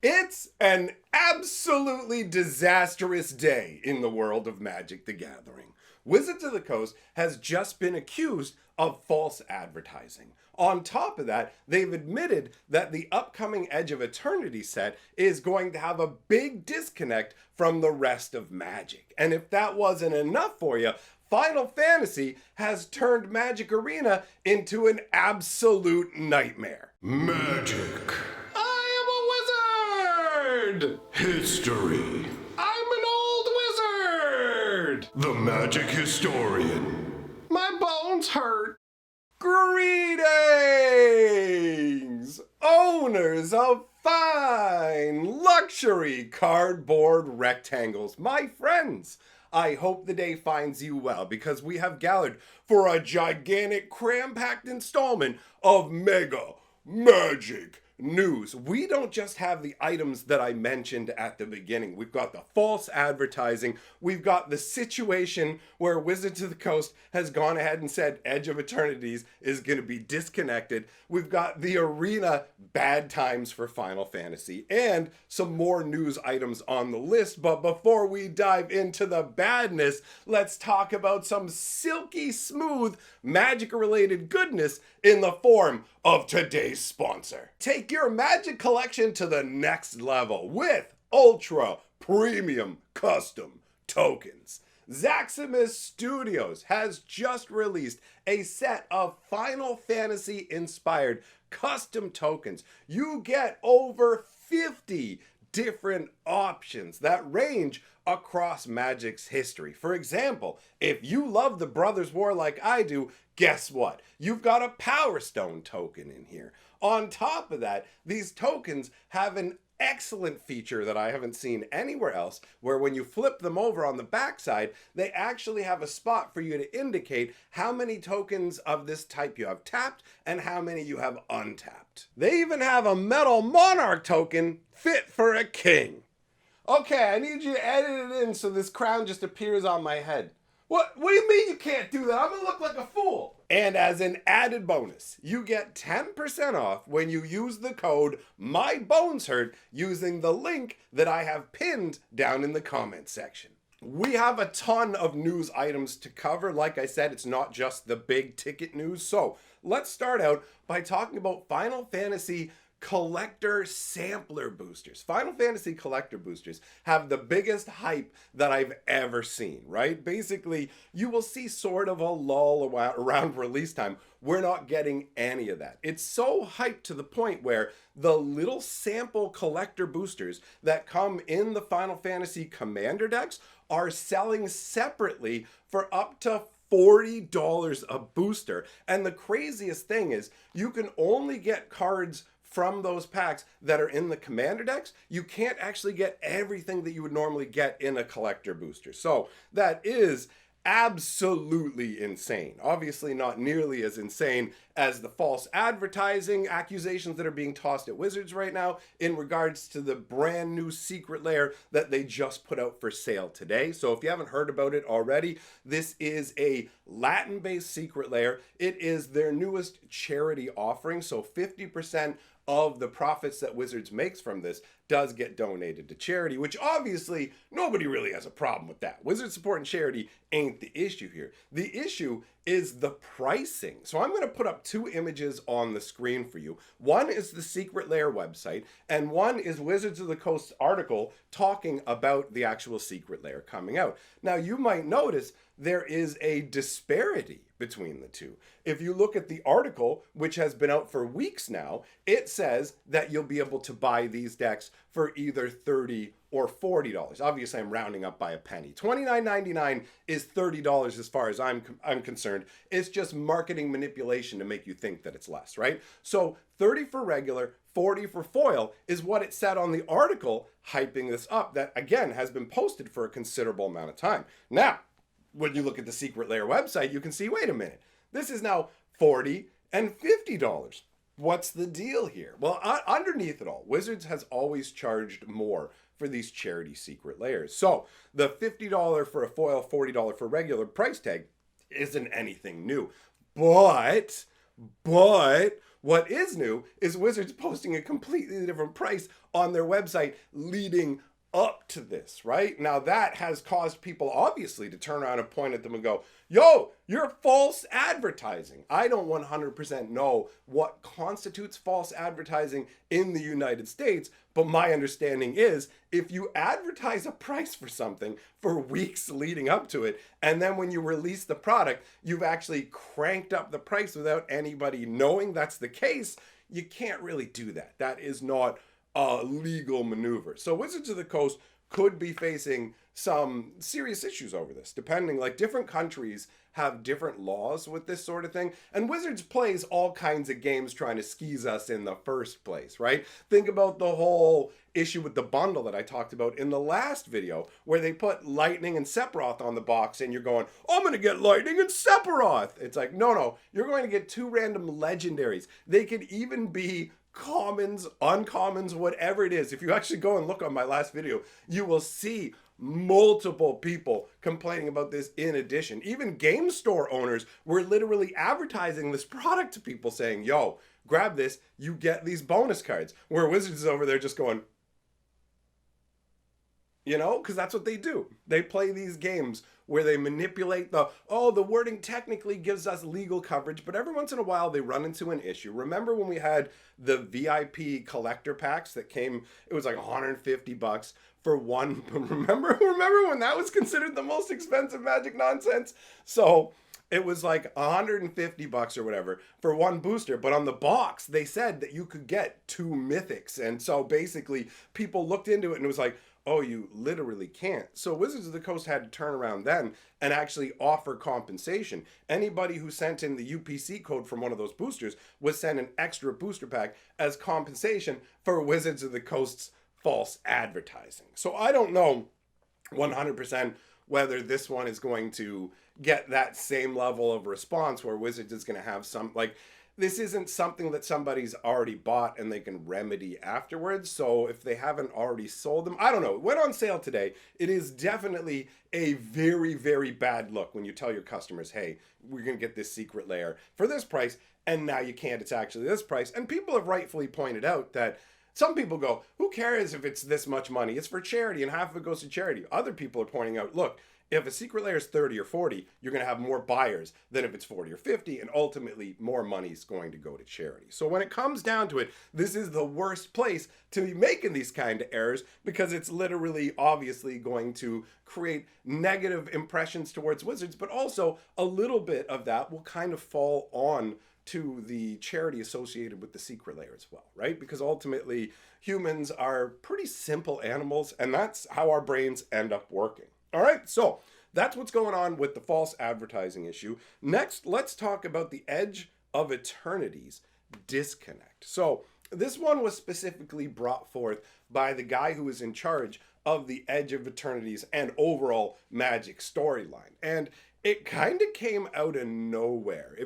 It's an absolutely disastrous day in the world of Magic the Gathering. Wizards of the Coast has just been accused of false advertising. On top of that, they've admitted that the upcoming Edge of Eternity set is going to have a big disconnect from the rest of Magic. And if that wasn't enough for you, Final Fantasy has turned Magic Arena into an absolute nightmare. Magic. History. I'm an old wizard! The Magic Historian. My bones hurt. Greetings, owners of fine luxury cardboard rectangles, my friends. I hope the day finds you well because we have gathered for a gigantic cram-packed installment of Mega Magic News. We don't just have the items that I mentioned at the beginning. We've got the false advertising. We've got the situation where Wizards of the Coast has gone ahead and said Edge of Eternities is going to be disconnected. We've got the arena bad times for Final Fantasy and some more news items on the list. But before we dive into the badness, let's talk about some silky smooth magic related goodness in the form of today's sponsor. Take your Magic collection to the next level with ultra premium custom tokens. Zaximus Studios has just released a set of Final Fantasy inspired custom tokens. You get over 50 different options that range across Magic's history. For example, if you love the Brothers War like I do, guess what? You've got a Power Stone token in here. On top of that, these tokens have an excellent feature that I haven't seen anywhere else, where when you flip them over on the backside, they actually have a spot for you to indicate how many tokens of this type you have tapped and how many you have untapped. They even have a Metal Monarch token fit for a king. Okay, I need you to edit it in so this crown just appears on my head. What do you mean you can't do that? I'm gonna look like a fool. And as an added bonus, you get 10% off when you use the code MyBonesHurt using the link that I have pinned down in the comment section. We have a ton of news items to cover. Like I said, it's not just the big ticket news. So let's start out by talking about Final Fantasy collector sampler boosters. Final Fantasy collector boosters have the biggest hype that I've ever seen, right? Basically, you will see sort of a lull around release time. We're not getting any of that. It's so hyped to the point where the little sample collector boosters that come in the Final Fantasy Commander decks are selling separately for up to $40 a booster. And the craziest thing is you can only get cards from those packs that are in the commander decks. You can't actually get everything that you would normally get in a collector booster. So that is absolutely insane. Obviously not nearly as insane as the false advertising accusations that are being tossed at Wizards right now in regards to the brand new secret lair that they just put out for sale today. So if you haven't heard about it already, this is a Latin-based secret lair. It is their newest charity offering. So 50% of the profits that Wizards makes from this does get donated to charity, which obviously nobody really has a problem with that. Wizards support and charity ain't the issue here. The issue is the pricing. So I'm going to put up two images on the screen for you. One is the Secret Lair website, and one is Wizards of the Coast article talking about the actual Secret Lair coming out. Now you might notice there is a disparity between the two. If you look at the article, which has been out for weeks now, it says that you'll be able to buy these decks for either $30 or $40. Obviously, I'm rounding up by a penny. $29.99 is $30 as far as I'm concerned. It's just marketing manipulation to make you think that it's less, right? So $30 for regular, $40 for foil is what it said on the article hyping this up that, again, has been posted for a considerable amount of time. Now, when you look at the Secret Lair website, you can see, wait a minute, this is now $40 and $50. What's the deal here? Well, underneath it all, Wizards has always charged more for these charity secret lairs. So the $50 for a foil, $40 for regular price tag isn't anything new. But What is new is Wizards posting a completely different price on their website leading up to this, right? Now that has caused people obviously to turn around and point at them and go, yo, you're false advertising. I don't 100% know what constitutes false advertising in the United States, but my understanding is if you advertise a price for something for weeks leading up to it, and then when you release the product, you've actually cranked up the price without anybody knowing that's the case, you can't really do that. That is not a legal maneuver. So Wizards of the Coast could be facing some serious issues over this, depending, like different countries have different laws with this sort of thing. And Wizards plays all kinds of games trying to skis us in the first place, right? Think about the whole issue with the bundle that I talked about in the last video, where they put Lightning and Sephiroth on the box and you're going, I'm going to get Lightning and Sephiroth. It's like, no, you're going to get 2 random legendaries. They could even be commons, uncommons, whatever it is. If you actually go and look on my last video, you will see multiple people complaining about this in addition. Even game store owners were literally advertising this product to people saying, yo, grab this, you get these bonus cards. Where Wizards is over there just going, you know, because that's what they do. They play these games where they manipulate the wording technically gives us legal coverage, but every once in a while they run into an issue. Remember when we had the VIP collector packs that came, it was like $150 for one. Remember when that was considered the most expensive Magic nonsense? So it was like $150 or whatever for one booster, but on the box they said that you could get 2 mythics. And so basically people looked into it and it was like, oh, you literally can't. So Wizards of the Coast had to turn around then and actually offer compensation. Anybody who sent in the UPC code from one of those boosters was sent an extra booster pack as compensation for Wizards of the Coast's false advertising. So I don't know 100% whether this one is going to get that same level of response where Wizards is going to have some, like, this isn't something that somebody's already bought and they can remedy afterwards. So if they haven't already sold them, I don't know. It went on sale today. It is definitely a very, very bad look when you tell your customers, hey, we're going to get this secret lair for this price. And now you can't. It's actually this price. And people have rightfully pointed out that some people go, who cares if it's this much money? It's for charity and half of it goes to charity. Other people are pointing out, look, if a secret layer is 30 or 40, you're going to have more buyers than if it's 40 or 50, and ultimately more money is going to go to charity. So when it comes down to it, this is the worst place to be making these kind of errors because it's literally obviously going to create negative impressions towards Wizards, but also a little bit of that will kind of fall on to the charity associated with the secret layer as well, right? Because ultimately humans are pretty simple animals, and that's how our brains end up working. All right, so that's what's going on with the false advertising issue. Next, let's talk about the Edge of Eternities disconnect. So this one was specifically brought forth by the guy who was in charge of the Edge of Eternities and overall Magic storyline. And it kind of came out of nowhere.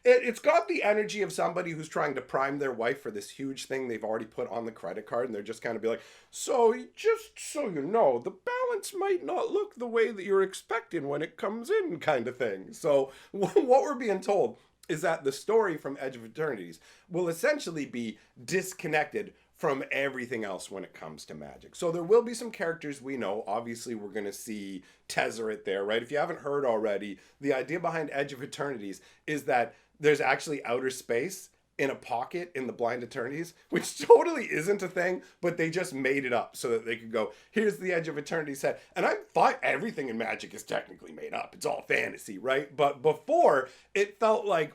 It's got the energy of somebody who's trying to prime their wife for this huge thing they've already put on the credit card, and they're just kind of be like, so just so you know, the balance might not look the way that you're expecting when it comes in, kind of thing. So what we're being told is that the story from Edge of Eternities will essentially be disconnected from everything else when it comes to Magic. So there will be some characters we know. Obviously, we're going to see Tezzeret there, right? If you haven't heard already, the idea behind Edge of Eternities is that there's actually outer space in a pocket in the Blind Eternities, which totally isn't a thing, but they just made it up so that they could go, here's the Edge of Eternity set. And I'm fine, everything in Magic is technically made up. It's all fantasy, right? But before, it felt like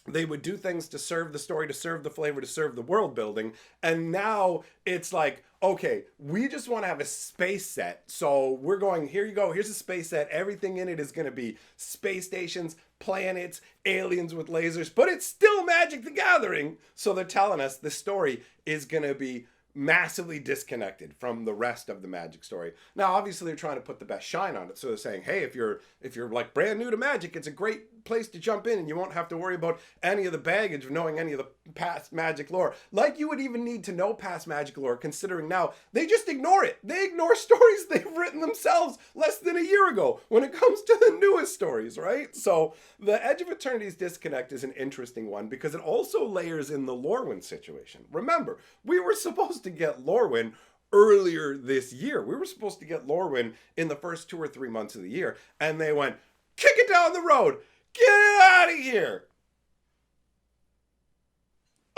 they would do things to serve the story, to serve the flavor, to serve the world building. And now it's like, okay, we just want to have a space set. So we're going, here you go, here's a space set. Everything in it is going to be space stations, planets, aliens with lasers, but it's still Magic the Gathering. So they're telling us the story is going to be massively disconnected from the rest of the Magic story. Now, obviously, they're trying to put the best shine on it, so they're saying, hey, if you're like brand new to Magic, it's a great place to jump in, and you won't have to worry about any of the baggage of knowing any of the past Magic lore. Like you would even need to know past Magic lore, considering now they just ignore it. They ignore stories they've written themselves less than a year ago when it comes to the newest stories, right? So the Edge of Eternities disconnect is an interesting one because it also layers in the Lorwyn situation. Remember, we were supposed to get Lorwyn earlier this year. We were supposed to get Lorwyn in the first 2 or 3 months of the year, and they went, kick it down the road. Get it out of here.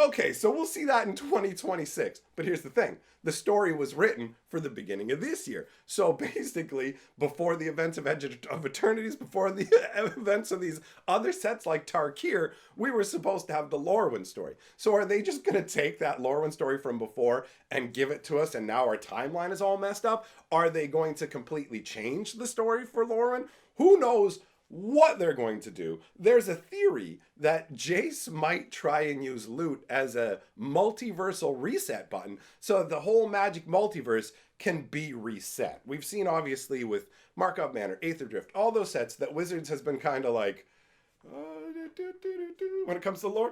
Okay, so we'll see that in 2026. But here's the thing. The story was written for the beginning of this year. So basically, before the events of Edge of Eternities, before the events of these other sets like Tarkir, we were supposed to have the Lorwyn story. So are they just going to take that Lorwyn story from before and give it to us, and now our timeline is all messed up? Are they going to completely change the story for Lorwyn? Who knows what they're going to do. There's a theory that Jace might try and use loot as a multiversal reset button so that the whole Magic multiverse can be reset. We've seen obviously with Markup Manor, Aether Drift, all those sets that Wizards has been kind of like, when it comes to lore,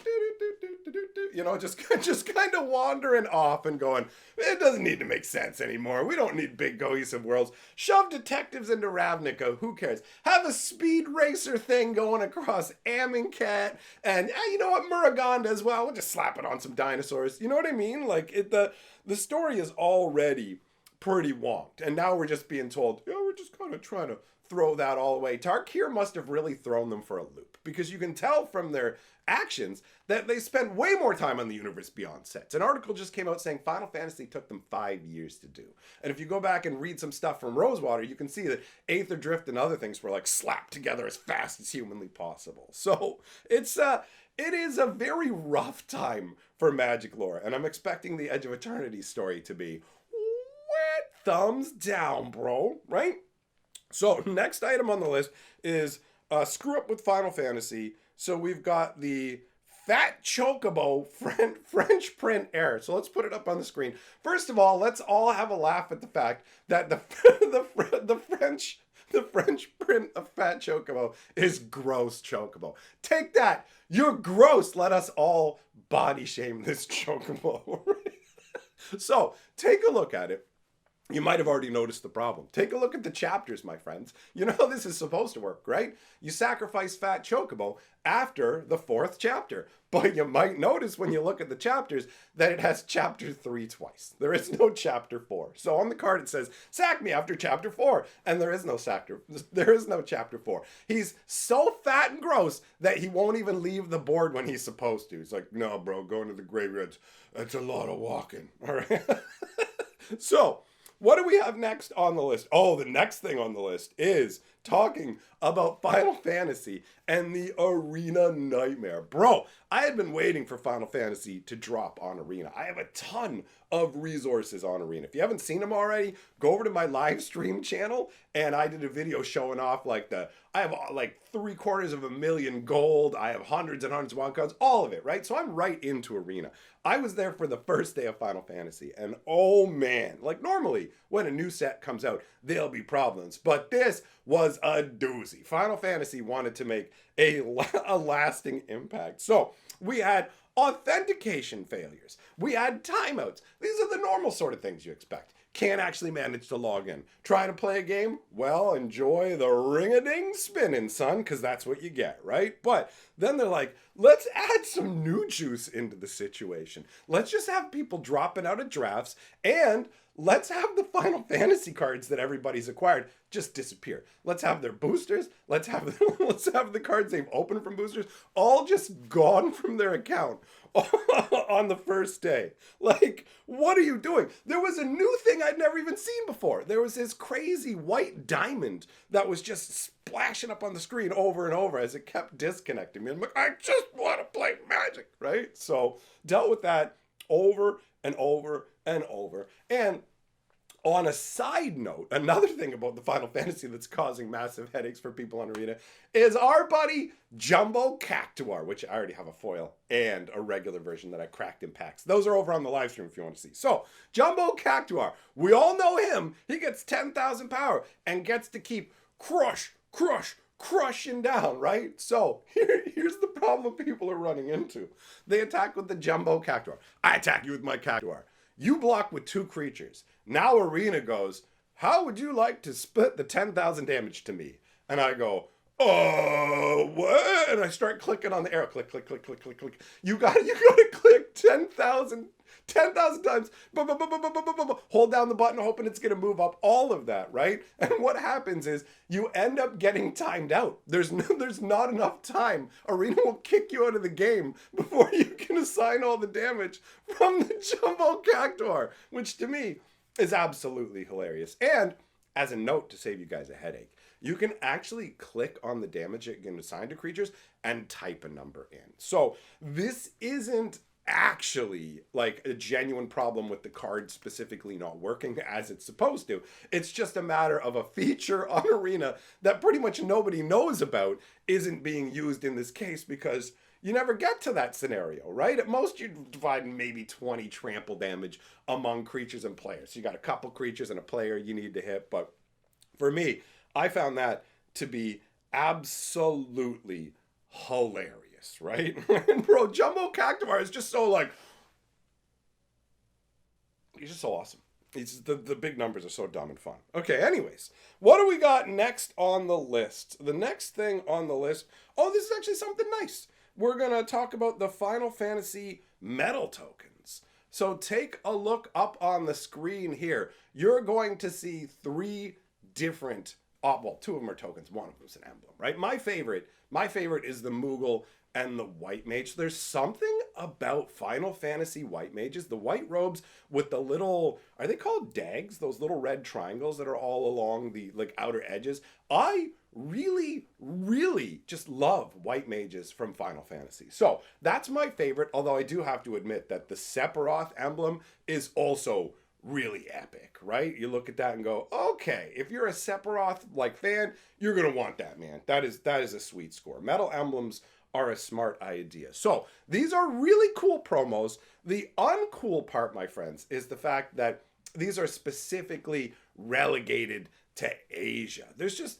you know, just kind of wandering off and going, it doesn't need to make sense anymore. We don't need big cohesive worlds. Shove detectives into Ravnica. Who cares? Have a speed racer thing going across Amonkhet, and you know what, Muruganda as well. We'll just slap it on some dinosaurs. You know what I mean? Like the story is already pretty wonked, and now we're just being told, yeah, we're just kind of trying to throw that all away. Tarkir must have really thrown them for a loop, because you can tell from their actions that they spent way more time on the Universe Beyond sets. An article just came out saying Final Fantasy took them 5 years to do. And if you go back and read some stuff from Rosewater, you can see that Aether Drift and other things were like slapped together as fast as humanly possible. So it is a very rough time for Magic lore, and I'm expecting the Edge of Eternity story to be wet thumbs down, bro, right? So next item on the list is screw up with Final Fantasy. So we've got the Fat Chocobo French print error. So let's put it up on the screen. First of all, let's all have a laugh at the fact that the French print of Fat Chocobo is gross Chocobo. Take that. You're gross. Let us all body shame this Chocobo. So take a look at it. You might have already noticed the problem. Take a look at the chapters, my friends. You know how this is supposed to work, right? You sacrifice Fat Chocobo after the 4th chapter. But you might notice when you look at the chapters that it has chapter 3 twice. There is no chapter 4. So on the card it says, sack me after chapter 4. And there is no chapter 4. He's so fat and gross that he won't even leave the board when he's supposed to. He's like, no, bro, going to the graveyard, it's a lot of walking. All right. So, what do we have next on the list? Oh, the next thing on the list is talking about Final Fantasy and the Arena Nightmare. Bro, I had been waiting for Final Fantasy to drop on Arena. I have a ton of resources on Arena. If you haven't seen them already, go over to my live stream channel, and I did a video showing off I have like 750,000 gold, I have hundreds and hundreds of wild cards, all of it, right? So I'm right into Arena. I was there for the first day of Final Fantasy, and oh man, like normally when a new set comes out, there'll be problems, but this was a doozy. Final Fantasy wanted to make a lasting impact. So we had authentication failures. We had timeouts. These are the normal sort of things you expect. Can't actually manage to log in. Trying to play a game? Well, enjoy the ring-a-ding spinning, son, because that's what you get, right? But then they're like, let's add some new juice into the situation. Let's just have people dropping out of drafts, and let's have the Final Fantasy cards that everybody's acquired just disappear. Let's have their boosters. Let's have the cards they've opened from boosters all just gone from their account on the first day. Like, what are you doing? There was a new thing I'd never even seen before. There was this crazy white diamond that was just splashing up on the screen over and over as it kept disconnecting me. I'm like, I just want to play Magic, right? So dealt with that over and over and over. And On a side note, another thing about the Final Fantasy that's causing massive headaches for people on Arena is our buddy Jumbo Cactuar, which I already have a foil and a regular version that I cracked in packs. Those are over on the live stream if you want to see. So, Jumbo Cactuar, we all know him. He gets 10,000 power and gets to keep crushing down, right? So, here's the problem people are running into. They attack with the Jumbo Cactuar. I attack you with my Cactuar. You block with 2 creatures. Now Arena goes, how would you like to split the 10,000 damage to me? And I go, oh, what? And I start clicking on the arrow. Click. You got to click 10,000 times. Hold down the button, hoping it's going to move up. All of that, right? And what happens is you end up getting timed out. There's not enough time. Arena will kick you out of the game before you can assign all the damage from the Jumbo Cactuar, which to me is absolutely hilarious. And as a note to save you guys a headache, you can actually click on the damage it can assign to creatures and type a number in. So this isn't actually like a genuine problem with the card specifically not working as it's supposed to. It's just a matter of a feature on Arena that pretty much nobody knows about isn't being used in this case because you never get to that scenario, right? At most, you divide maybe 20 trample damage among creatures and players. You got a couple creatures and a player you need to hit. But for me, I found that to be absolutely hilarious, right? And bro, Jumbo Cactuar is just so like, he's just so awesome. It's the big numbers are so dumb and fun. Okay, anyways, what do we got next on the list? The next thing on the list, oh, this is actually something nice. We're going to talk about the Final Fantasy metal tokens. So take a look up on the screen here. You're going to see 3 different, well, 2 of them are tokens, 1 of them is an emblem, right? My favorite is the Moogle and the White Mage. There's something about Final Fantasy White Mages, the white robes with the little, are they called dags? Those little red triangles that are all along the like outer edges. I really just love White Mages from Final Fantasy. So that's my favorite, although I do have to admit that the Sephiroth emblem is also really epic, right? You look at that and go, okay, if you're a Sephiroth like fan, you're gonna want that, man. That is a sweet score. Metal emblems are a smart idea. So these are really cool promos. The uncool part, my friends, is the fact that these are specifically relegated to Asia. There's just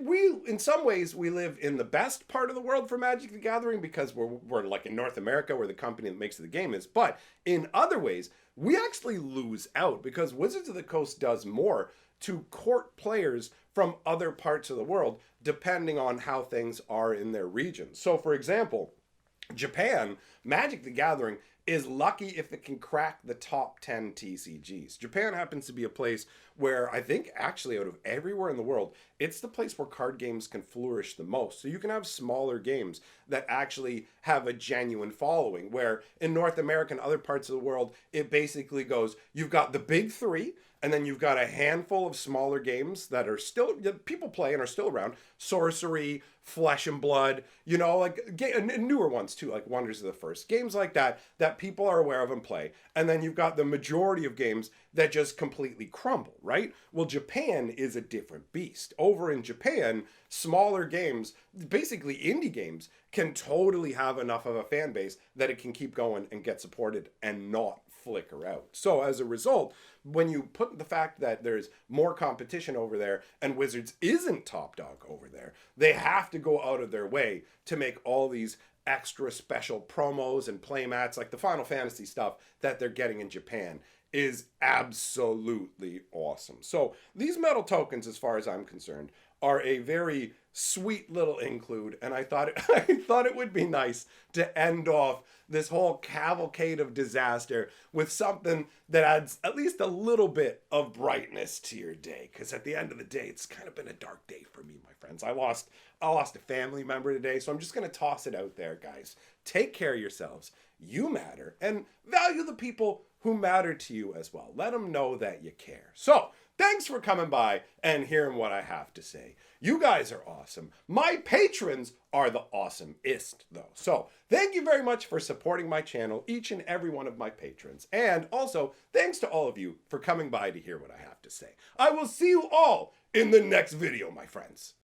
we in some ways we live in the best part of the world for Magic the Gathering because we're like in North America where the company that makes the game is, but in other ways we actually lose out because Wizards of the Coast does more to court players from other parts of the world depending on how things are in their region. So for example, Japan, Magic the Gathering is lucky if it can crack the top 10 TCGs. Japan happens to be a place where I think actually out of everywhere in the world, it's the place where card games can flourish the most. So you can have smaller games that actually have a genuine following, where in North America and other parts of the world, it basically goes, you've got the big 3, and then you've got a handful of smaller games that are still, people play and are still around. Sorcery, Flesh and Blood, you know, like newer ones too, like Wonders of the First. Games like that people are aware of and play. And then you've got the majority of games that just completely crumble, right? Well, Japan is a different beast. Over in Japan, smaller games, basically indie games, can totally have enough of a fan base that it can keep going and get supported and not flicker out. So as a result, when you put the fact that there's more competition over there and Wizards isn't top dog over there, they have to go out of their way to make all these extra special promos and playmats, like the Final Fantasy stuff that they're getting in Japan is absolutely awesome. So these metal tokens, as far as I'm concerned, are a very sweet little include, and I thought it would be nice to end off this whole cavalcade of disaster with something that adds at least a little bit of brightness to your day, because at the end of the day, it's kind of been a dark day for me, my friends. I lost a family member today, so I'm just going to toss it out there, guys. Take care of yourselves. You matter, and value the people who matter to you as well. Let them know that you care. So thanks for coming by and hearing what I have to say. You guys are awesome. My patrons are the awesomest, though. So thank you very much for supporting my channel, each and every one of my patrons. And also, thanks to all of you for coming by to hear what I have to say. I will see you all in the next video, my friends.